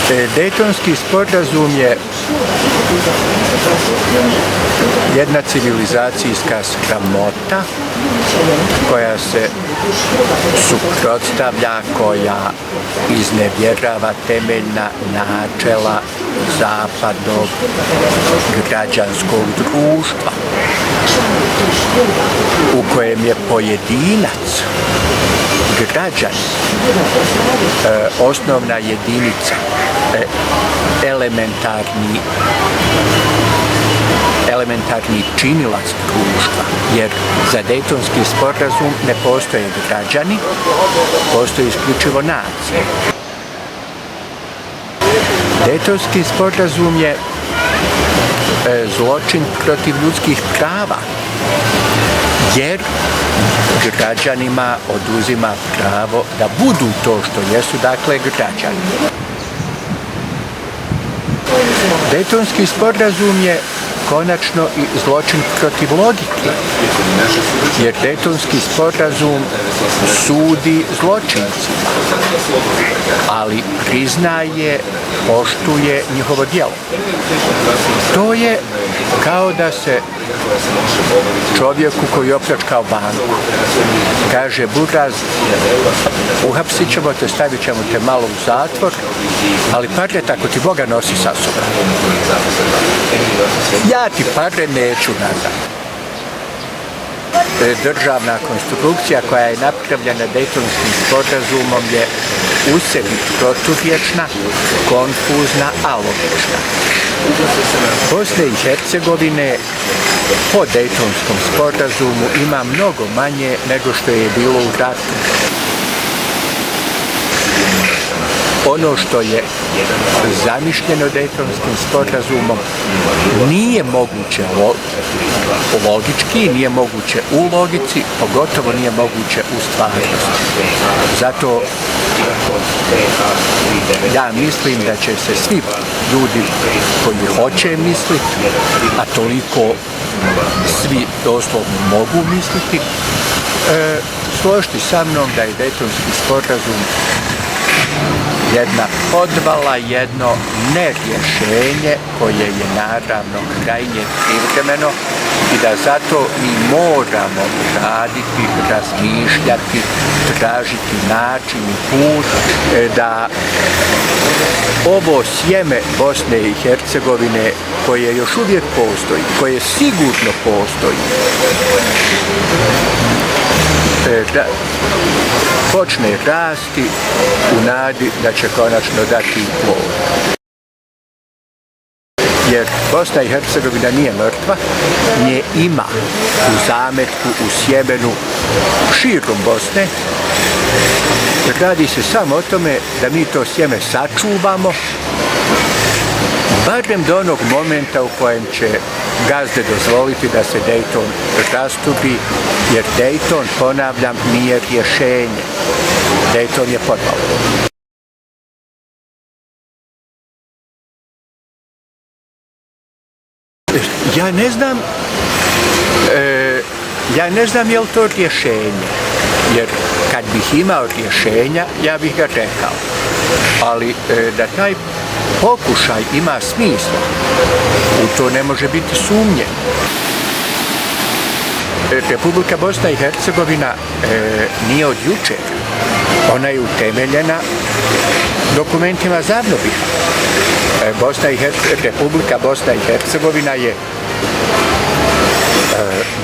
Dejtonski sporazum je jedna civilizacijska sramota koja se suprotstavlja, koja iznevjerava temeljna načela zapadnog građanskog društva u kojem je pojedinac, građan, osnovna jedinica, elementarni činilac društva, jer za Dejtonski sporazum ne postoje građani, postoji isključivo nacija. Dejtonski sporazum je zločin protiv ljudskih prava, jer građanima oduzima pravo da budu to što jesu, dakle građani. Dejtonski sporazum je konačno i zločin protiv logike, jer Dejtonski sporazum sudi zločincima, ali priznaje, poštuje njihovo djelo. To je kao da se čovjeku koji je opljačkao banku kaže: buraz, uhapsit ćemo te, stavit ćemo te malo u zatvor, ali pare tako ti Boga nosi sa sobom. Ja ti pare neću nazad. Državna konstrukcija koja je napravljena Dejtonskim sporazumom je u sebi proturječna, konfuzna, alogična. Bosne i Hercegovine po Dejtonskom sporazumu ima mnogo manje nego što je bilo u ratu. Ono što je zamišljeno Dejtonskim sporazumom nije moguće logički, nije moguće u logici, pogotovo nije moguće u stvarnosti. Zato ja mislim da će se svi ljudi koji hoće misliti, a toliko svi doslovno mogu misliti, složiti sa mnom da je Dejtonski sporazum jedna podvala, jedno nerješenje koje je naravno krajnje privremeno i da zato mi moramo raditi, razmišljati, tražiti način i put da ovo sjeme Bosne i Hercegovine koje još uvijek postoji, koje sigurno postoji, da počne rasti u nadi da će konačno dati plod. Jer Bosna i Hercegovina nije mrtva, nje ima u zametku, u sjemenu, širom Bosne. Radi se samo o tome da mi to sjeme sačuvamo, barem do onog momenta u kojem će gazde dozvoliti da se Dejton rastupi, jer Dejton, ponavljam, nije rješenje. Dejton je podvala. Ja ne znam je li to rješenje, jer kad bih imao rješenja, ja bih ga rekao. Ali da taj pokušaj ima smisla, u to ne može biti sumnje. Republika Bosna i Hercegovina nije od jučer. Ona je utemeljena dokumentima Zavnobiha. Republika Bosna i Hercegovina je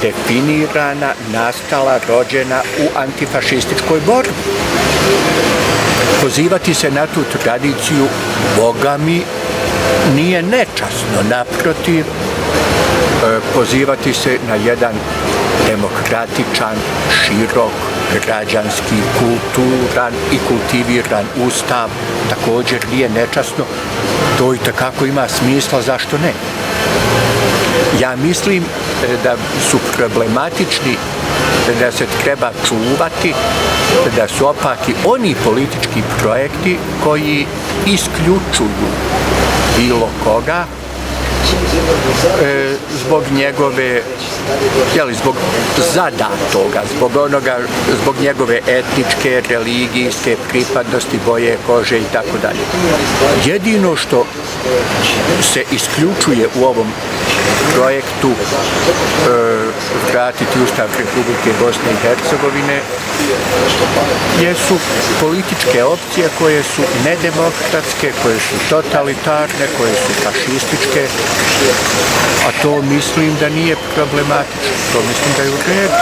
definirana, nastala, rođena u antifašističkoj borbi. Pozivati se na tu tradiciju, Boga mi, nije nečasno. Naprotiv, pozivati se na jedan demokratičan, širok, građanski, kulturan i kultiviran ustav također nije nečasno. To itekako ima smisla, zašto ne? Ja mislim da su problematični, da se treba čuvati, da su opaki oni politički projekti koji isključuju bilo koga zbog njegove, zbog zadatoga, zbog njegove etničke, religijske pripadnosti, boje kože i tako dalje. Jedino što se isključuje u ovom projektu vratiti Ustav Republike Bosne i Hercegovine jesu političke opcije koje su nedemokratske, koje su totalitarne, koje su fašističke, a to mislim da nije problematično, to mislim da je u redu.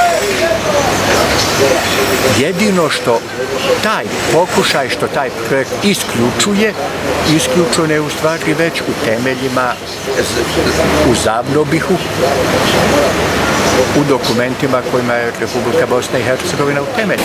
Jedino što taj pokušaj, što taj projekt isključuje je u stvari već u temeljima, u Zavnobihu, u dokumentima kojima je Republika Bosna i Hercegovina utemeljena.